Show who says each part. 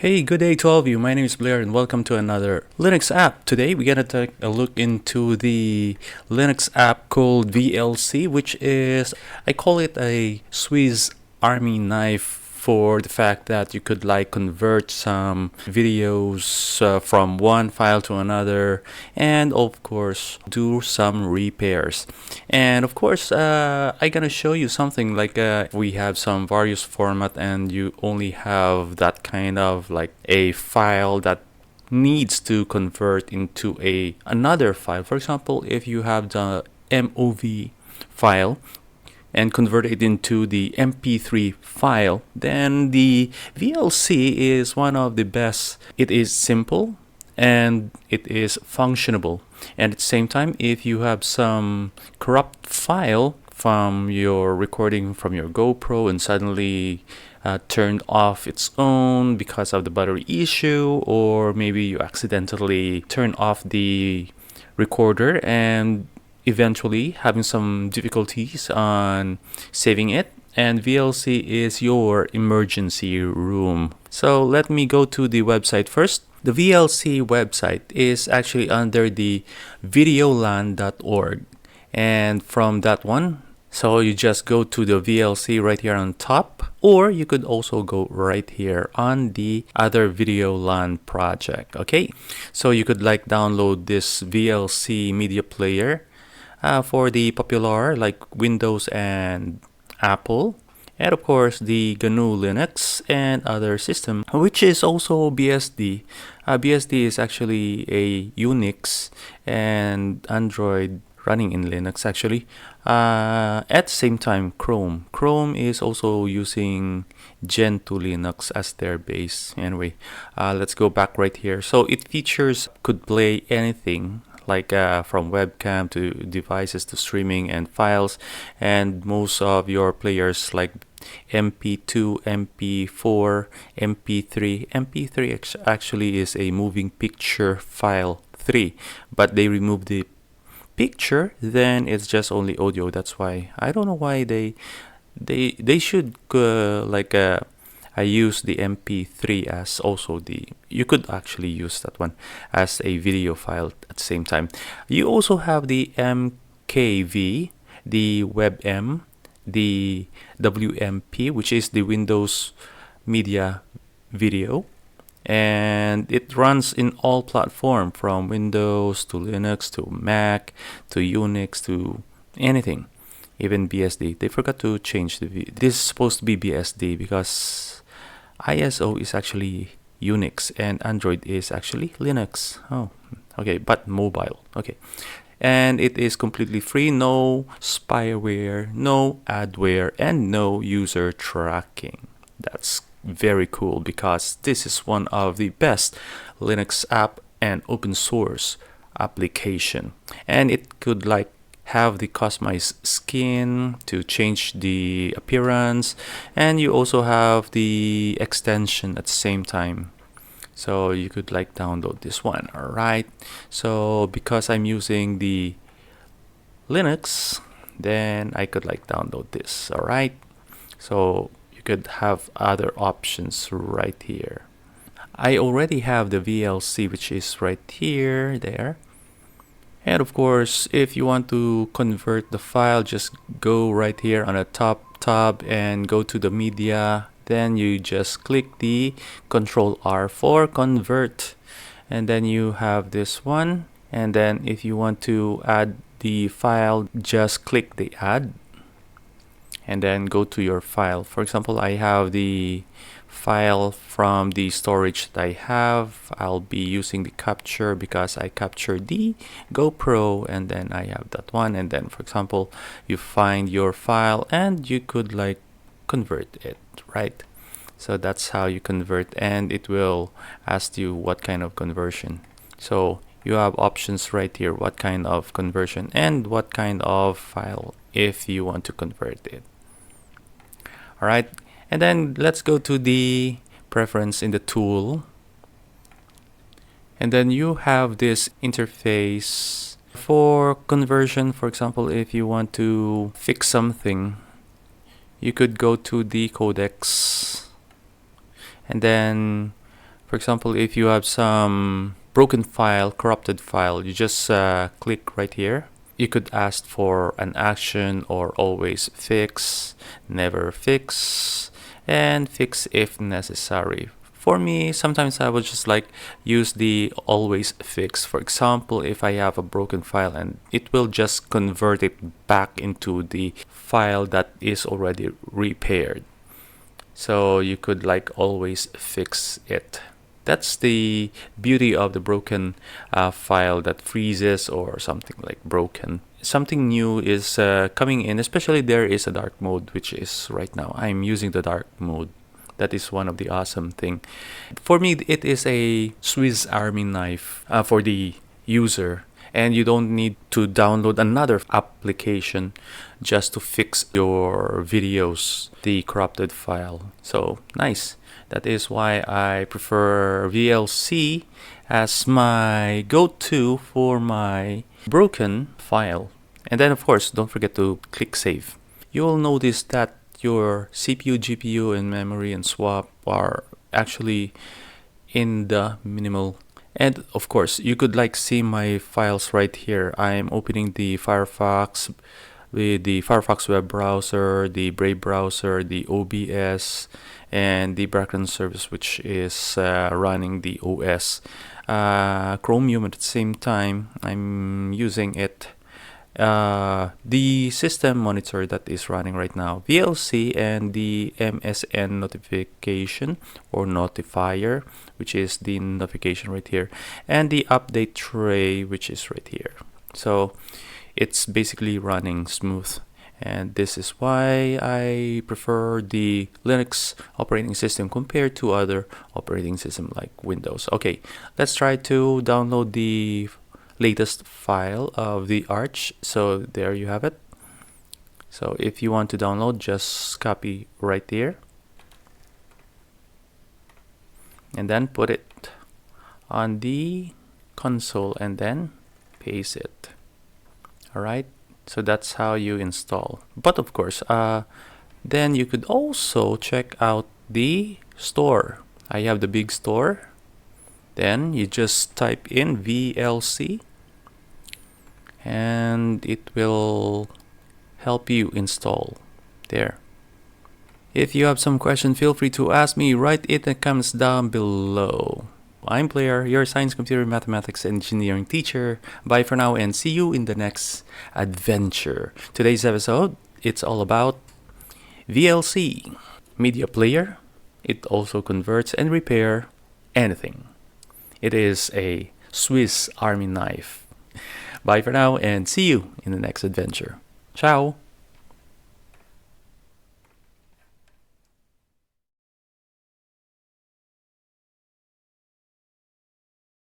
Speaker 1: Hey, good day to all of you. My name is Blair and welcome to another Linux app. Today we're going to take a look into the Linux app called VLC, which is, I call it a Swiss Army knife for the fact that you could convert some videos from one file to another, and of course do some repairs. And of course I'm gonna show you something we have some various format and you only have that kind of a file that needs to convert into another file. For example, if you have the MOV file and convert it into the MP3 file, then the VLC is one of the best. It is simple and it is functionable. And at the same time, if you have some corrupt file from your recording from your GoPro and suddenly turned off its own because of the battery issue, or maybe you accidentally turn off the recorder and eventually having some difficulties on saving it, and VLC is your emergency room. So let me go to the website first. The VLC website is actually under the videolan.org, and from that one, so you just go to the VLC right here on top, or you could also go right here on the other VideoLAN project. Okay, so you could download this VLC Media Player for the popular Windows and Apple, and of course the GNU Linux and other system, which is also BSD. BSD is actually a Unix and Android running in Linux actually. At the same time, Chrome is also using Gentoo Linux as their base. Anyway, let's go back right here. So it features could play anything from webcam to devices to streaming and files, and most of your players like MP2, MP4, MP3. MP3 actually is a moving picture file 3, but they removed the picture, then it's just only audio. That's why I don't know why they should I use the MP3 as also you could actually use that one as a video file at the same time. You also have the MKV, the WebM, the WMP, which is the Windows Media Video, and it runs in all platforms from Windows to Linux to Mac to Unix to anything, even BSD. They forgot to change this is supposed to be BSD because ISO is actually Unix and Android is actually Linux. Oh, okay, but mobile. Okay, and it is completely free, no spyware, no adware, and no user tracking. That's very cool because this is one of the best Linux app and open source application, and it could have the customized skin to change the appearance, and you also have the extension at the same time, so you could download this one. All right, so because I'm using the Linux, then I could download this. All right, so you could have other options right here. I already have the VLC, which is right here, there. And of course, if you want to convert the file, just go right here on the top tab and go to the media. Then you just click the Control R for convert. And then you have this one. And then if you want to add the file, just click the add. And then go to your file. For example, I have the file from the storage that I have. I'll be using the capture because I captured the GoPro, and then I have that one. And then for example, you find your file and you could convert it, right? So that's how you convert, and it will ask you what kind of conversion. So you have options right here, what kind of conversion and what kind of file if you want to convert it. All right, and then let's go to the preference in the tool, and then you have this interface for conversion. For example, if you want to fix something, you could go to the codecs, and then For example, if you have some broken file, corrupted file, you just click right here. You could ask for an action or always fix, never fix, and fix if necessary. For me, sometimes I would just like use the always fix. For example, if I have a broken file, and it will just convert it back into the file that is already repaired. So you could like always fix it. That's the beauty of the broken file that freezes or something like broken. Something new is coming in, especially there is a dark mode, which is right now. I'm using the dark mode. That is one of the awesome thing. For me, it is a Swiss Army knife for the user. And you don't need to download another application just to fix your videos, the corrupted file. So nice. That is why I prefer VLC as my go-to for my broken file. And then of course, don't forget to click save. You will notice that your CPU, GPU, and memory and swap are actually in the minimal. And of course, you could like see my files right here. I'm opening the Firefox with the Firefox web browser, the Brave browser, the OBS, and the background service, which is running the OS. Chromium at the same time, I'm using it. The system monitor that is running right now, VLC, and the MSN notification or notifier, which is the notification right here, and the update tray, which is right here. So it's basically running smooth, and this is why I prefer the Linux operating system compared to other operating system like Windows. Okay, let's try to download the latest file of the Arch. So there you have it. So if you want to download, just copy right there and then put it on the console and then paste it. Alright, so that's how you install. But of course, then you could also check out the store. I have the big store. Then you just type in VLC and it will help you install there. If you have some question, feel free to ask me. Write it in the comments down below. I'm Blair, your science, computer, mathematics, engineering teacher. Bye for now and see you in the next adventure. Today's episode, it's all about VLC Media Player. It also converts and repair anything. It is a Swiss Army knife. Bye for now and see you in the next adventure. Ciao!